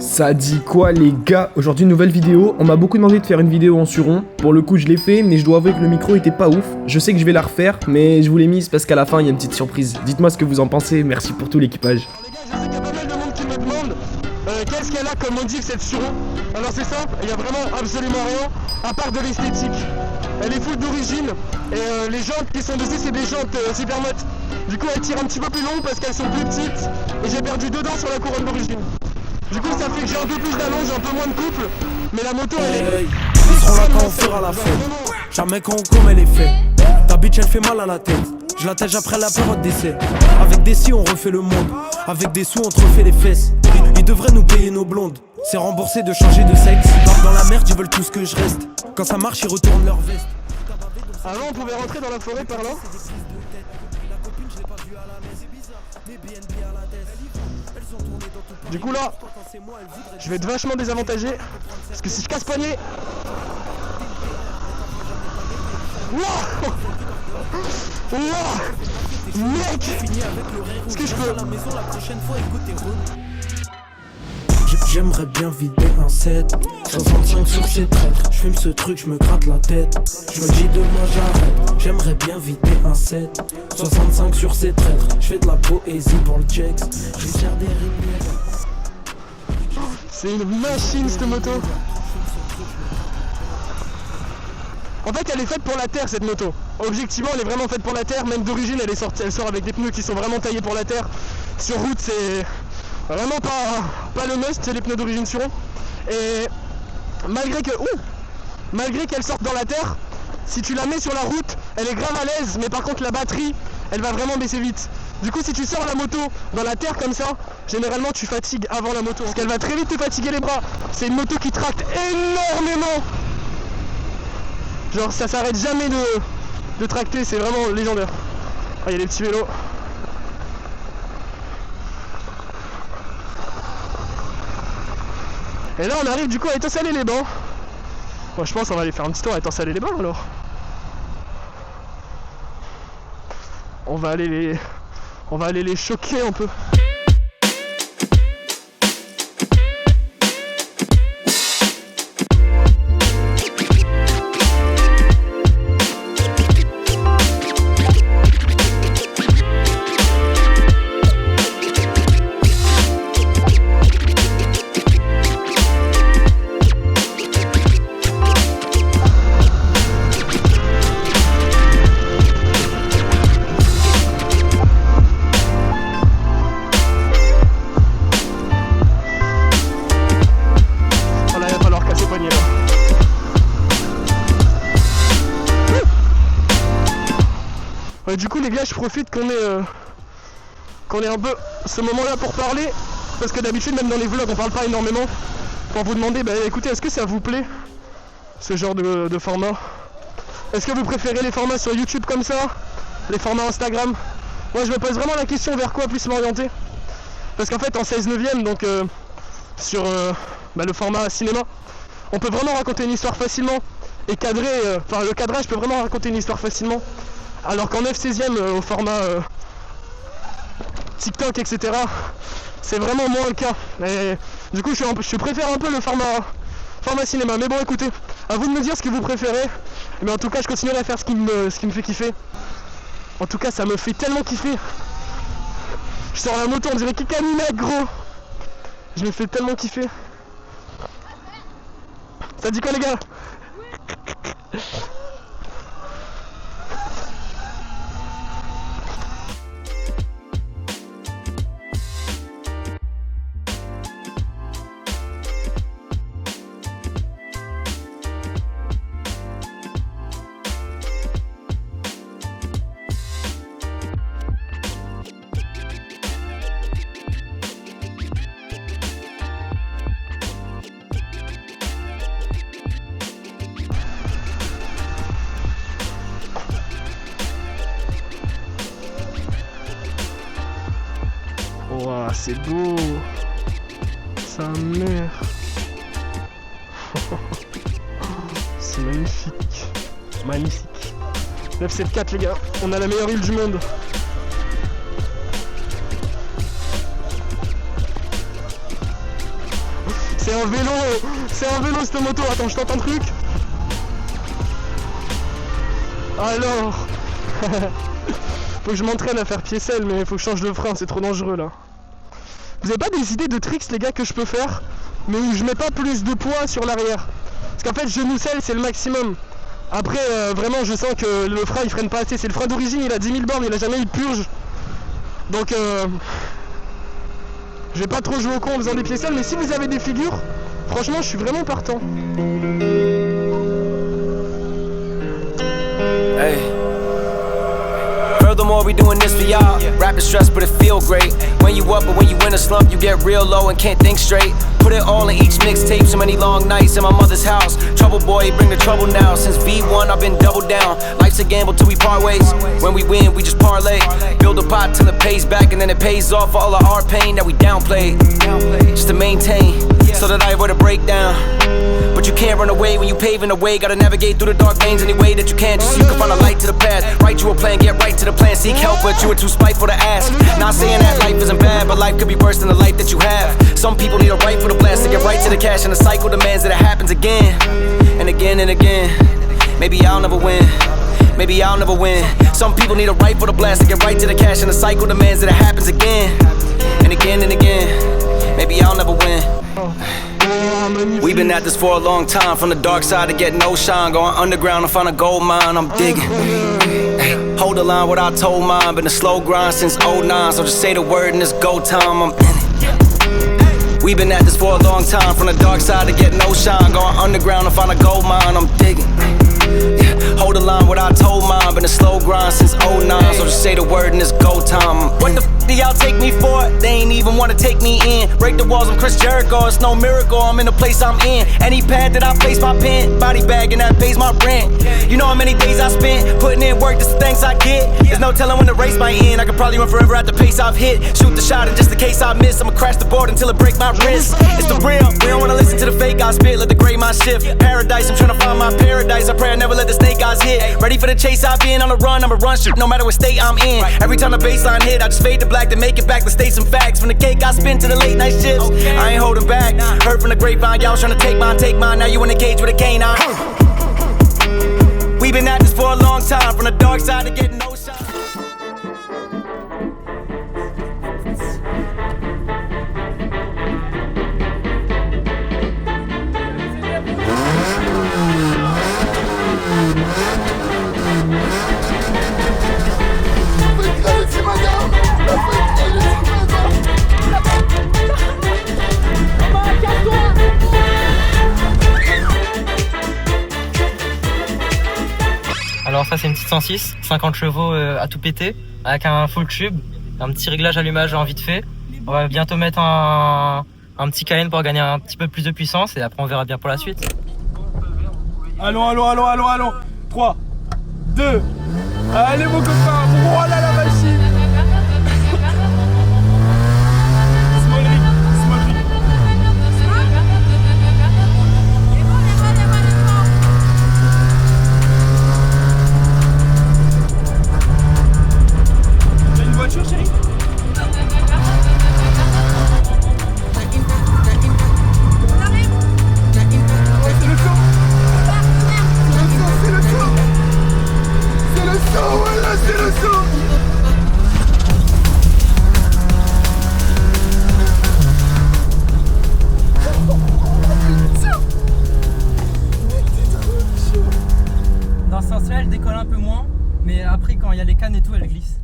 Ça dit quoi les gars? Aujourd'hui une nouvelle vidéo, on m'a beaucoup demandé de faire une vidéo en suron. Pour le coup je l'ai fait, mais je dois avouer que le micro était pas ouf. Je sais que je vais la refaire, mais je vous l'ai mise parce qu'à la fin il y a une petite surprise. Dites-moi ce que vous en pensez, merci pour tout l'équipage. Les gars, je sais qu'il y a pas mal de monde qui me demande qu'est-ce qu'elle a comme modif cette suron. Alors c'est simple, il y a vraiment absolument rien à part de l'esthétique. Elle est full d'origine et les jantes qui sont dessus c'est des jantes Supermoto. Du coup elle tire un petit peu plus long parce qu'elles sont plus petites et j'ai perdu 2 dents sur la couronne d'origine. Du coup ça fait que j'ai un peu plus d'allonge, un peu moins de couple, mais la moto elle est... Ils seront là quand on fera la fête. Jamais quand on commet les faits. Ta bitch elle fait mal à la tête. Je l'attège après la période d'essai. Avec des si on refait le monde. Avec des sous on te refait les fesses. Ils devraient nous payer nos blondes. C'est remboursé de changer de sexe. Dans la merde ils veulent tous que je reste. Quand ça marche ils retournent leur veste. Avant on pouvait rentrer dans la forêt par là. Du coup là, je vais être vachement désavantagé. Parce que si je casse poignet... Wouah, wouah, mec, est-ce que je peux... J'aimerais bien vider un 7 65 sur ces traîtres. Je fume ce truc, je me gratte la tête. Je me dis demain j'arrête. J'aimerais bien vider un 7 65 sur ces traîtres. Je fais de la poésie pour le checks. Je sers des rimes. C'est une machine cette moto. En fait elle est faite pour la terre cette moto. Objectivement elle est vraiment faite pour la terre. Même d'origine elle sort avec des pneus qui sont vraiment taillés pour la terre. Sur route c'est vraiment pas le must, c'est les pneus d'origine Suron. Et malgré qu'elle sorte dans la terre, si tu la mets sur la route, elle est grave à l'aise, mais par contre la batterie, elle va vraiment baisser vite. Du coup si tu sors la moto dans la terre comme ça, généralement tu fatigues avant la moto. Parce qu'elle va très vite te fatiguer les bras. C'est une moto qui tracte énormément. Genre ça s'arrête jamais de tracter, c'est vraiment légendaire. Ah il y a des petits vélos. Et là on arrive du coup à Étang-Salé les Bains. Moi je pense qu'on va aller faire un petit tour à Étang-Salé les Bains alors. On va aller les choquer un peu. Du coup les gars je profite qu'on ait un peu ce moment là pour parler. Parce que d'habitude même dans les vlogs on parle pas énormément. Pour vous demander, bah écoutez, est-ce que ça vous plaît ce genre de format? Est-ce que vous préférez les formats sur YouTube comme ça? Les formats Instagram? Moi je me pose vraiment la question vers quoi plus m'orienter. Parce qu'en fait en 16/9 donc sur le format cinéma, on peut vraiment raconter une histoire facilement. Et cadrer, le cadrage peut vraiment raconter une histoire facilement. Alors qu'en 9/16 au format TikTok etc, c'est vraiment moins le cas. Et du coup je préfère un peu le format cinéma. Mais bon écoutez, à vous de me dire ce que vous préférez. Mais en tout cas je continuerai à faire ce qui me fait kiffer. En tout cas ça me fait tellement kiffer. Je sors la moto, on dirait Kikamina gros. Je me fais tellement kiffer. Ça dit quoi les gars? Wow, c'est beau. Sa mère. C'est magnifique. Magnifique. 974 les gars, on a la meilleure île du monde. C'est un vélo cette moto. Attends, je tente un truc. Alors faut que je m'entraîne à faire pied-selle, mais faut que je change de frein, c'est trop dangereux là. Vous avez pas des idées de tricks les gars que je peux faire, mais où je mets pas plus de poids sur l'arrière? Parce qu'en fait genou-selle c'est le maximum. Après vraiment je sens que le frein il freine pas assez, c'est le frein d'origine, il a 10 000 bornes, il a jamais eu de purge. Donc je vais pas trop jouer au con en faisant des pieds-selles, mais si vous avez des figures, franchement je suis vraiment partant. Hey. Furthermore, we doing this for y'all. Rap is stress, but it feel great. When you up, but when you in a slump, you get real low and can't think straight. Put it all in each mixtape, so many long nights in my mother's house. Trouble boy, bring the trouble now. Since V1, I've been double down. Life's a gamble till we part ways. When we win, we just parlay. Build a pot till it pays back, and then it pays off for all of our pain that we downplayed. Just to maintain, so that I were to break down. But you can't run away when you paving the way. Gotta navigate through the dark lanes any way that you can, just so you can find a light to the path. Write you a plan, get right to the plan. Seek help, but you were too spiteful to ask. Not saying that life isn't bad, but life could be worse than the life that you have. Some people need a right for the blast to get right to the cash, and the cycle demands that it happens again and again and again. Maybe I'll never win. Maybe I'll never win. Some people need a right for the blast to get right to the cash, and the cycle demands that it happens again and again and again. Maybe I'll never win. We've been at this for a long time. From the dark side to get no shine. Going underground to find a gold mine. I'm digging. Hey, hold the line what I told mine. Been a slow grind since 09. So just say the word and it's go time. I'm in it. We've been at this for a long time. From the dark side to get no shine. Going underground to find a gold mine. I'm digging. Hold the line what I told mine. Been a slow grind since 09. So just say the word and it's go time. What the f do y'all take me for? They ain't even wanna take me in. Break the walls, I'm Chris Jericho. It's no miracle, I'm in the place I'm in. Any pad that I place my pen, body bag and that pays my rent. You know how many days I spent putting in work, just the thanks I get. There's no telling when the race might end. I could probably run forever at the pace I've hit. Shoot the shot and just in case I miss, I'ma crash the board until it break my wrist. It's the real, we don't wanna listen to the fake I spit. Let the gray mind shift. Paradise, I'm trying to find my paradise. I pray I never let the snake eyes hit. Ready for the chase, I've been on the run, I'ma run shit no matter what state I'm in. Every time the baseline hit, I just fade to black to make it back to state some facts. From the cake I spin to the late night shifts, I ain't holding back. Heard from the grapevine, y'all was trying to take mine. Now you in the cage with a canine. We've been at this for a long time. From the dark side to getting no shine. Alors ça c'est une petite 106, 50 chevaux à tout péter, avec un full tube, un petit réglage allumage en vite fait. On va bientôt mettre un petit Cayenne pour gagner un petit peu plus de puissance et après on verra bien pour la suite. Allons 3, 2, allez mon copain, voilà la machine. Dans ce sens-là, elle décolle un peu moins, mais après quand il y a les cannes et tout, elle glisse.